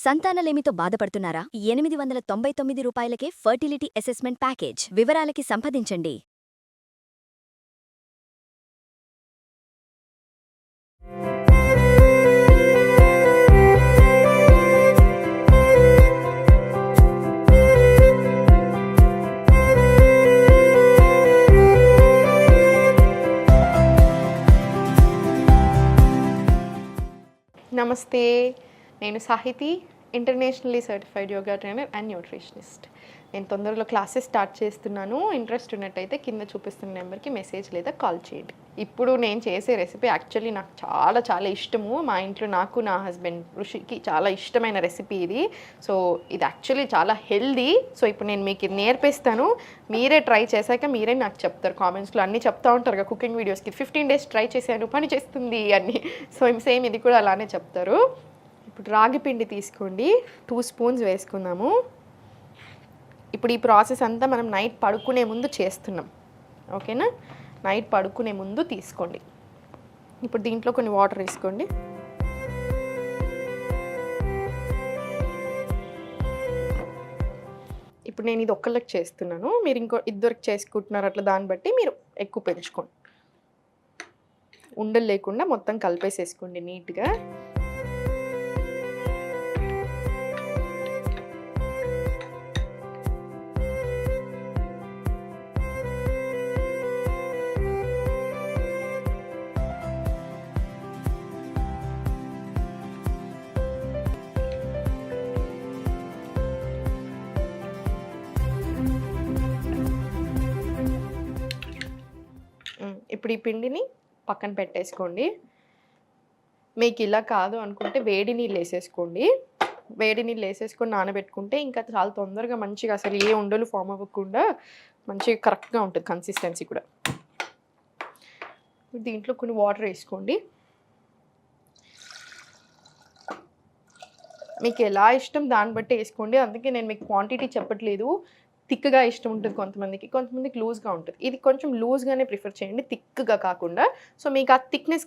సంతానలేమితో బాధపడుతున్నారా? 899 రూపాయలకే fertility assessment package. వివరాలకి సంప్రదించండి. నమస్తే, నేను Sahithi, internationally certified yoga trainer and nutritionist. నేను తొందరలో క్లాసెస్ స్టార్ట్ చేస్తున్నాను. ఇంట్రెస్ట్ ఉన్నట్టయితే కింద చూపిస్తున్న నెంబర్కి మెసేజ్ లేదా కాల్ చేయండి. ఇప్పుడు నేను చేసే రెసిపీ యాక్చువల్లీ నాకు చాలా చాలా ఇష్టము. మా ఇంట్లో నాకు, నా హస్బెండ్ ఋషికి చాలా ఇష్టమైన రెసిపీ ఇది. సో ఇది యాక్చువల్లీ చాలా హెల్దీ. సో ఇప్పుడు నేను మీకు ఇది నేర్పిస్తాను. మీరే ట్రై చేశాక మీరే నాకు చెప్తారు కామెంట్స్లో. అన్నీ చెప్తా ఉంటారు కదా కుకింగ్ వీడియోస్కి, 15 days ట్రై చేశాను, పని చేస్తుంది అన్నీ. సో సేమ్ ఇది కూడా అలానే చెప్తారు. ఇప్పుడు రాగి పిండి తీసుకోండి, 2 spoons వేసుకుందాము. ఇప్పుడు ఈ ప్రాసెస్ అంతా మనం నైట్ పడుకునే ముందు చేస్తున్నాం, ఓకేనా? నైట్ పడుకునే ముందు తీసుకోండి. ఇప్పుడు దీంట్లో కొన్ని వాటర్ వేసుకోండి. ఇప్పుడు నేను ఇది ఒక్కళ్ళకి చేస్తున్నాను, మీరు ఇంకో ఇద్దరికి చేసుకుంటున్నారు, అట్లా దాన్ని బట్టి మీరు ఎక్కువ పెంచుకోండి. ఉండలు లేకుండా మొత్తం కలిపేసేసుకోండి నీట్గా. ఇప్పుడు ఈ పిండిని పక్కన పెట్టేసుకోండి. మీకు ఇలా కాదు అనుకుంటే వేడి నీళ్ళు వేసేసుకోండి. వేడి నీళ్ళు వేసేసుకొని నానబెట్టుకుంటే ఇంకా చాలా తొందరగా మంచిగా అసలు ఏ ఉండలు ఫామ్ అవ్వకుండా మంచిగా కరెక్ట్గా ఉంటుంది కన్సిస్టెన్సీ కూడా. దీంట్లో కొన్ని వాటర్ వేసుకోండి. మీకు ఎలా ఇష్టం దాన్ని బట్టి వేసుకోండి. అందుకే నేను మీకు క్వాంటిటీ చెప్పట్లేదు. థిక్గా ఇష్టం ఉంటుంది కొంతమందికి, కొంతమందికి లూజ్గా ఉంటుంది. ఇది కొంచెం లూజ్గానే ప్రిఫర్ చేయండి, థిక్గా కాకుండా. సో మీకు ఆ థిక్నెస్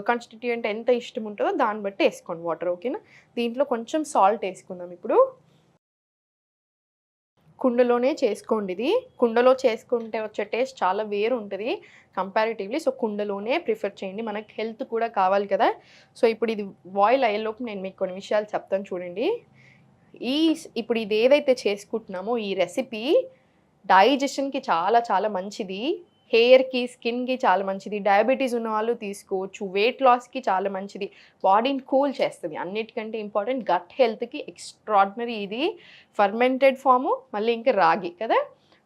కాన్స్టిట్యూయెంట్ ఎంత ఇష్టం ఉంటుందో దాన్ని బట్టి వేసుకోండి వాటర్, ఓకేనా? దీంట్లో కొంచెం సాల్ట్ వేసుకుందాం. ఇప్పుడు కుండలోనే చేసుకోండి. ఇది కుండలో చేసుకుంటే వచ్చే టేస్ట్ చాలా వేరు ఉంటుంది కంపారిటివ్లీ. సో కుండలోనే ప్రిఫర్ చేయండి, మనకి హెల్త్ కూడా కావాలి కదా. సో ఇప్పుడు ఇది బాయిల్ అయ్యేలోపు నేను మీకు కొన్ని విషయాలు చెప్తాను చూడండి. ఇప్పుడు ఇది ఏదైతే చేసుకుంటున్నామో ఈ రెసిపీ డైజెషన్కి చాలా చాలా మంచిది, హెయిర్కి, స్కిన్కి చాలా మంచిది, డయాబెటీస్ ఉన్న వాళ్ళు తీసుకోవచ్చు, వెయిట్ లాస్కి చాలా మంచిది, బాడీని కూల్ చేస్తుంది. అన్నిటికంటే ఇంపార్టెంట్ గట్ హెల్త్కి ఎక్స్ట్రాడినరీ ఇది. ఫర్మెంటెడ్ ఫాము, మళ్ళీ ఇంకా రాగి కదా.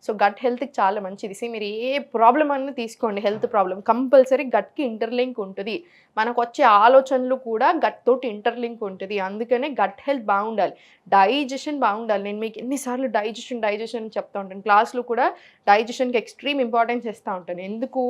సో గట్ హెల్త్కి చాలా మంచిది. మీరు ఏ ప్రాబ్లం అన్నా తీసుకోండి, హెల్త్ ప్రాబ్లం కంపల్సరీ గట్కి ఇంటర్లింక్ ఉంటుంది. మనకు వచ్చే ఆలోచనలు కూడా గట్ తోటి ఇంటర్లింక్ ఉంటుంది. అందుకనే గట్ హెల్త్ బాగుండాలి, డైజెషన్ బాగుండాలి. నేను మీకు ఎన్నిసార్లు డైజెషన్ చెప్తా ఉంటాను, క్లాస్లో కూడా డైజెషన్కి ఎక్స్ట్రీమ్ ఇంపార్టెన్స్ ఇస్తూ ఉంటాను. ఎందుకు?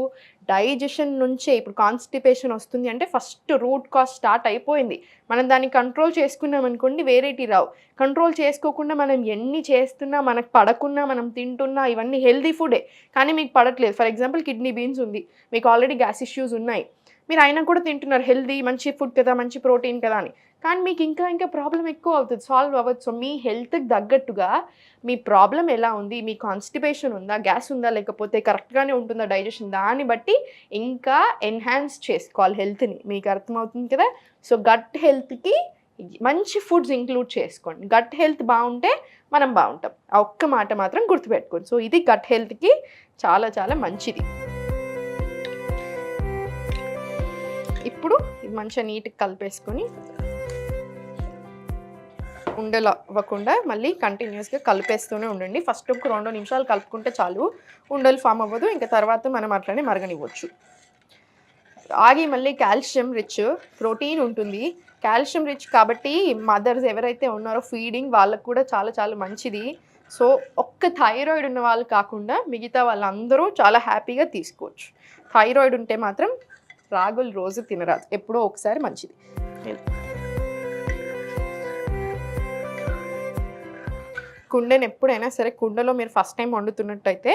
డైజెషన్ నుంచే ఇప్పుడు కాన్స్టిపేషన్ వస్తుంది అంటే ఫస్ట్ రూట్ కాజ్ స్టార్ట్ అయిపోయింది. మనం దాన్ని కంట్రోల్ చేసుకున్నాం అనుకోండి, వేరేటి రావు. కంట్రోల్ చేసుకోకుండా మనం ఎన్ని చేస్తున్నా, మనకు పడకున్నా, మనం తింటున్నా, ఇవన్నీ హెల్దీ ఫుడే కానీ మీకు పడట్లేదు. ఫర్ ఎగ్జాంపుల్ కిడ్నీ బీన్స్ ఉంది, మీకు ఆల్రెడీ గ్యాస్ ఇష్యూస్ ఉన్నాయి, మీరు అయినా కూడా తింటున్నారు, హెల్దీ మంచి ఫుడ్ కదా, మంచి ప్రోటీన్ కదా అని, కానీ మీకు ఇంకా ప్రాబ్లం ఎక్కువ అవుతుంది, సాల్వ్ అవ్వదు. సో మీ హెల్త్కి తగ్గట్టుగా మీ ప్రాబ్లం ఎలా ఉంది, మీ కాన్స్టిపేషన్ ఉందా, గ్యాస్ ఉందా, లేకపోతే కరెక్ట్గానే ఉంటుందా డైజెషన్, దాన్ని బట్టి ఇంకా ఎన్హాన్స్ చేసుకోవాలి హెల్త్ని. మీకు అర్థమవుతుంది కదా. సో గట్ హెల్త్కి మంచి ఫుడ్స్ ఇంక్లూడ్ చేసుకోండి. గట్ హెల్త్ బాగుంటే మనం బాగుంటాం, ఆ ఒక్క మాట మాత్రం గుర్తుపెట్టుకోండి. సో ఇది గట్ హెల్త్కి చాలా చాలా మంచిది. ఇప్పుడు ఇది మంచిగా నీట్గా కలిపేసుకొని ఉండలు అవ్వకుండా మళ్ళీ కంటిన్యూస్గా కలిపేస్తూనే ఉండండి. ఫస్ట్ ఒక 2 నిమిషాలు కలుపుకుంటే చాలు, ఉండలు ఫామ్ అవ్వదు. ఇంకా తర్వాత మనం అట్లనే మరగనివ్వచ్చు. రాగి మళ్ళీ కాల్షియం రిచ్, ప్రోటీన్ ఉంటుంది, కాల్షియం రిచ్ కాబట్టి మదర్స్ ఎవరైతే ఉన్నారో ఫీడింగ్ వాళ్ళకు కూడా చాలా చాలా మంచిది. సో ఒక్క థైరాయిడ్ ఉన్న వాళ్ళు కాకుండా మిగతా వాళ్ళందరూ చాలా హ్యాపీగా తీసుకోవచ్చు. థైరాయిడ్ ఉంటే మాత్రం రాగులు రోజు తినరాదు, ఎప్పుడో ఒకసారి మంచిది. కుండను ఎప్పుడైనా సరే, కుండలో మీరు ఫస్ట్ టైం వండుతున్నట్టయితే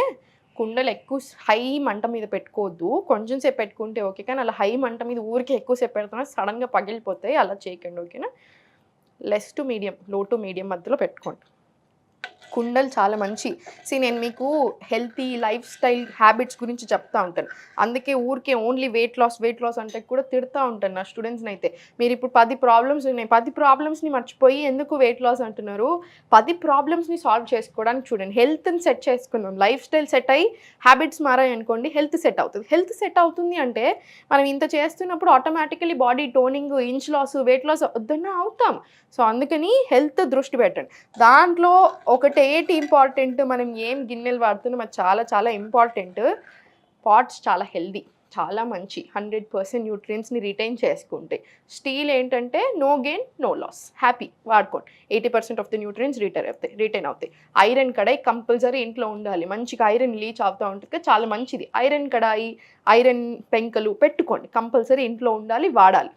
కుండలు ఎక్కువ హై మంట మీద పెట్టుకోవద్దు, కొంచెం సేపు పెట్టుకుంటే ఓకే, కానీ అలా హై మంట మీద ఊరికే ఎక్కువసేపు పెడుతున్నా సడన్గా పగిలిపోతాయి, అలా చేయకండి, ఓకేనా? లెస్ టు మీడియం, లో టు మీడియం మధ్యలో పెట్టుకోండి. కుండలు చాలా మంచి. నేను మీకు హెల్తీ లైఫ్ స్టైల్ హ్యాబిట్స్ గురించి చెప్తా ఉంటాను. అందుకే ఊరికే ఓన్లీ వెయిట్ లాస్ అంటే కూడా తిడతా ఉంటాను నా స్టూడెంట్స్ని అయితే. మీరు ఇప్పుడు 10 ప్రాబ్లమ్స్ ఉన్నాయి, 10 ప్రాబ్లమ్స్ని మర్చిపోయి ఎందుకు వెయిట్ లాస్ అంటున్నారు? 10 ప్రాబ్లమ్స్ని సాల్వ్ చేసుకోవడానికి చూడండి. హెల్త్ని సెట్ చేసుకుందాం. లైఫ్ స్టైల్ సెట్ అయ్యి హ్యాబిట్స్ మారాయి అనుకోండి, హెల్త్ సెట్ అవుతుంది. హెల్త్ సెట్ అవుతుంది అంటే మనం ఇంత చేస్తున్నప్పుడు automatically body toning, inch loss, weight loss వద్దన్నా అవుతాం. సో అందుకని హెల్త్ దృష్టి పెట్టండి. దాంట్లో ఏంటి ఇంపార్టెంట్, మనం ఏం గిన్నెలు వాడుతున్నాం అది చాలా చాలా ఇంపార్టెంట్. పాట్స్ చాలా హెల్దీ, చాలా మంచి, 100% న్యూట్రియన్స్ని రిటైన్ చేసుకుంటాయి. స్టీల్ ఏంటంటే no gain no loss, happy వాడుకోండి. 80% ఆఫ్ ద న్యూట్రియన్స్ రిటైన్ అవుతాయి. ఐరన్ కడాయి కంపల్సరీ ఇంట్లో ఉండాలి. మంచిగా ఐరన్ లీచ్ అవుతూ ఉంటుంది, చాలా మంచిది. ఐరన్ కడాయి, ఐరన్ పెంకలు పెట్టుకోండి, కంపల్సరీ ఇంట్లో ఉండాలి, వాడాలి.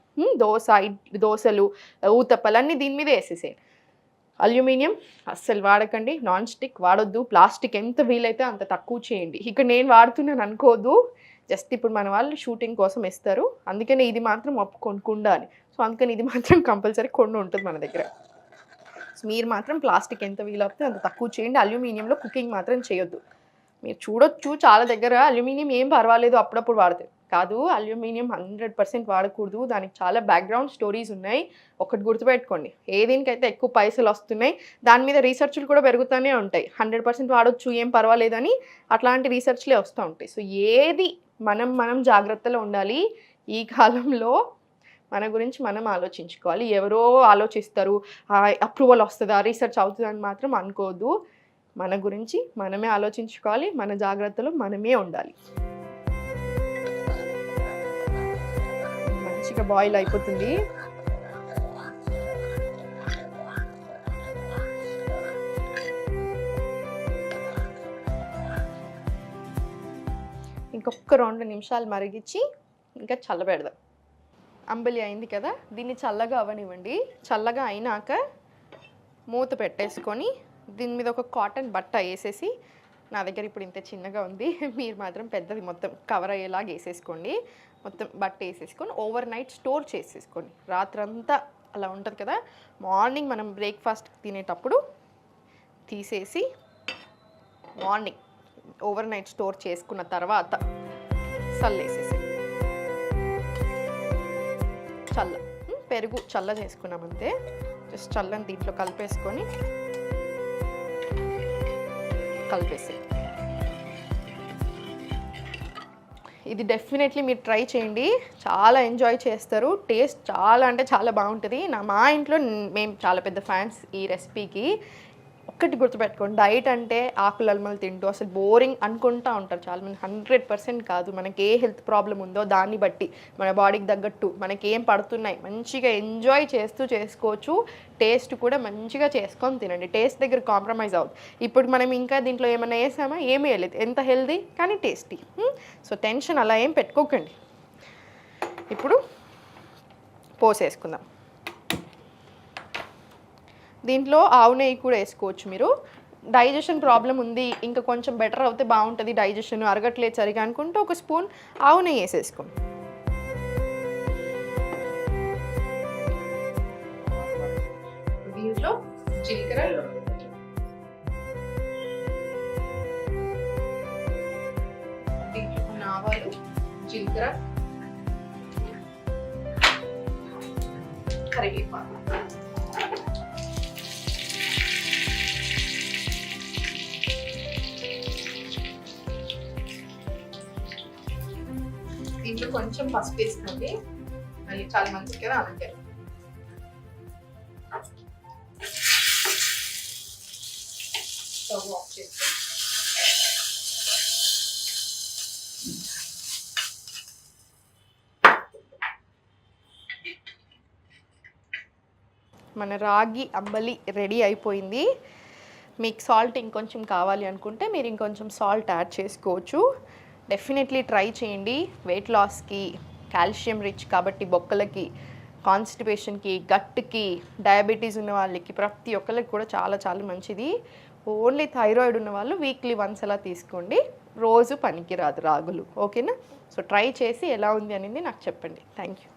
దోశలు, ఊతప్పలు అన్నీ దీని మీద వేసేసేయండి. అల్యూమినియం అస్సలు వాడకండి, నాన్ స్టిక్ వాడొద్దు, ప్లాస్టిక్ ఎంత వీలైతే అంత తక్కువ చేయండి. ఇక్కడ నేను వాడుతున్నాను అనుకోదు, జస్ట్ ఇప్పుడు మన వాళ్ళు షూటింగ్ కోసం ఇస్తారు, అందుకని ఇది మాత్రం కుండ అని. సో అందుకని ఇది మాత్రం కంపల్సరీ కొండ ఉంటుంది మన దగ్గర. సో మీరు మాత్రం ప్లాస్టిక్ ఎంత వీలవుతే అంత తక్కువ చేయండి. అల్యూమినియంలో కుకింగ్ మాత్రం చేయొద్దు. మీరు చూడొచ్చు చాలా దగ్గర అల్యూమినియం ఏం పర్వాలేదు అప్పుడప్పుడు వాడతారు, కాదు అల్యూమినియం 100% వాడకూడదు. దానికి చాలా బ్యాక్గ్రౌండ్ స్టోరీస్ ఉన్నాయి. ఒకటి గుర్తుపెట్టుకోండి, దీనికైతే ఎక్కువ పైసలు వస్తున్నాయి, దాని మీద రీసెర్చ్లు కూడా పెరుగుతూనే ఉంటాయి. 100% వాడొచ్చు, ఏం పర్వాలేదని అట్లాంటి రీసెర్చ్లే వస్తూ ఉంటాయి. సో ఏది మనం జాగ్రత్తలో ఉండాలి. ఈ కాలంలో మన గురించి మనం ఆలోచించుకోవాలి. ఎవరో ఆలోచిస్తారు, అప్రూవల్ వస్తుందా, రీసెర్చ్ అవుతుందని మాత్రం అనుకోవద్దు. మన గురించి మనమే ఆలోచించుకోవాలి, మన జాగ్రత్తలో మనమే ఉండాలి. మంచిగా బాయిల్ అయిపోతుంది. ఇంకొక 2 నిమిషాలు మరిగించి ఇంకా చల్లబెడదాం. అంబలి అయింది కదా, దీన్ని చల్లగా అవ్వనివ్వండి. చల్లగా అయినాక మూత పెట్టేసుకొని దీని మీద ఒక కాటన్ బట్ట వేసేసి, నా దగ్గర ఇప్పుడు ఇంత చిన్నగా ఉంది, మీరు మాత్రం పెద్దది మొత్తం కవర్ అయ్యేలాగా వేసేసుకోండి. మొత్తం బట్ట వేసేసుకొని ఓవర్ నైట్ స్టోర్ చేసేసుకోండి. రాత్రంతా అలా ఉంటుంది కదా, మార్నింగ్ మనం బ్రేక్ఫాస్ట్ తినేటప్పుడు తీసేసి మార్నింగ్ ఓవర్ నైట్ స్టోర్ చేసుకున్న తర్వాత చల్లేసేసి, పెరుగు చల్ల చేసుకున్నామంతే. జస్ట్ చల్లని దీంట్లో కలిపేసి ఇది డెఫినెట్లీ మీరు ట్రై చేయండి, చాలా ఎంజాయ్ చేస్తారు. టేస్ట్ చాలా అంటే చాలా బాగుంటుంది. మా ఇంట్లో మేము చాలా పెద్ద ఫ్యాన్స్ ఈ రెసిపీకి. ఒక్కటి గుర్తుపెట్టుకోండి, డైట్ అంటే ఆకులల్మలు తింటూ అసలు బోరింగ్ అనుకుంటూ ఉంటారు చాలామంది. 100% కాదు. మనకి ఏ హెల్త్ ప్రాబ్లం ఉందో దాన్ని బట్టి మన బాడీకి తగ్గట్టు మనకి ఏం పడుతున్నాయి మంచిగా ఎంజాయ్ చేస్తూ చేసుకోవచ్చు. టేస్ట్ కూడా మంచిగా చేసుకొని తినండి. టేస్ట్ దగ్గర కాంప్రమైజ్ అవుతుంది. ఇప్పుడు మనం ఇంకా దీంట్లో ఏమైనా వేసామా, ఏమీ వేయలేదు, ఎంత హెల్దీ కానీ టేస్టీ. సో టెన్షన్ అలా ఏం పెట్టుకోకండి. ఇప్పుడు పోసేసుకుందాం. దీంట్లో ఆవు నెయ్యి కూడా వేసుకోవచ్చు మీరు. డైజెషన్ ప్రాబ్లం ఉంది, ఇంకా కొంచెం బెటర్ అవుతే బాగుంటుంది, డైజెషన్ అరగట్లేదు సరిగా అనుకుంటే ఒక స్పూన్ ఆవు నెయ్యి వేసేసుకోండి. దీంట్లో జీలకర్ర, దీంట్లో ఆవాలు, జీలకర్ర, కరివేపాకు, దీంట్లో కొంచెం పసుపు వేసుకోండి, మళ్ళీ చాలా మంచిది కదా అందుకే. స్టవ్ ఆఫ్ చేసుకోండి. మన రాగి అంబలి రెడీ అయిపోయింది. మీకు సాల్ట్ ఇంకొంచెం కావాలి అనుకుంటే మీరు ఇంకొంచెం సాల్ట్ యాడ్ చేసుకోవచ్చు. డెఫినెట్లీ ట్రై చేయండి. వెయిట్ లాస్కి, కాల్షియం రిచ్ కాబట్టి బొక్కలకి, కాన్స్టిపేషన్కి, గట్కి, డయాబెటీస్ ఉన్న వాళ్ళకి, ప్రతి ఒక్కరికి కూడా చాలా చాలా మంచిది. ఓన్లీ థైరాయిడ్ ఉన్న వాళ్ళు వీక్లీ వన్స్ అలా తీసుకోండి, రోజు పనికి రాదు రాగులు. ఓకేనా? సో ట్రై చేసి ఎలా ఉంది అనేది నాకు చెప్పండి. Thank you.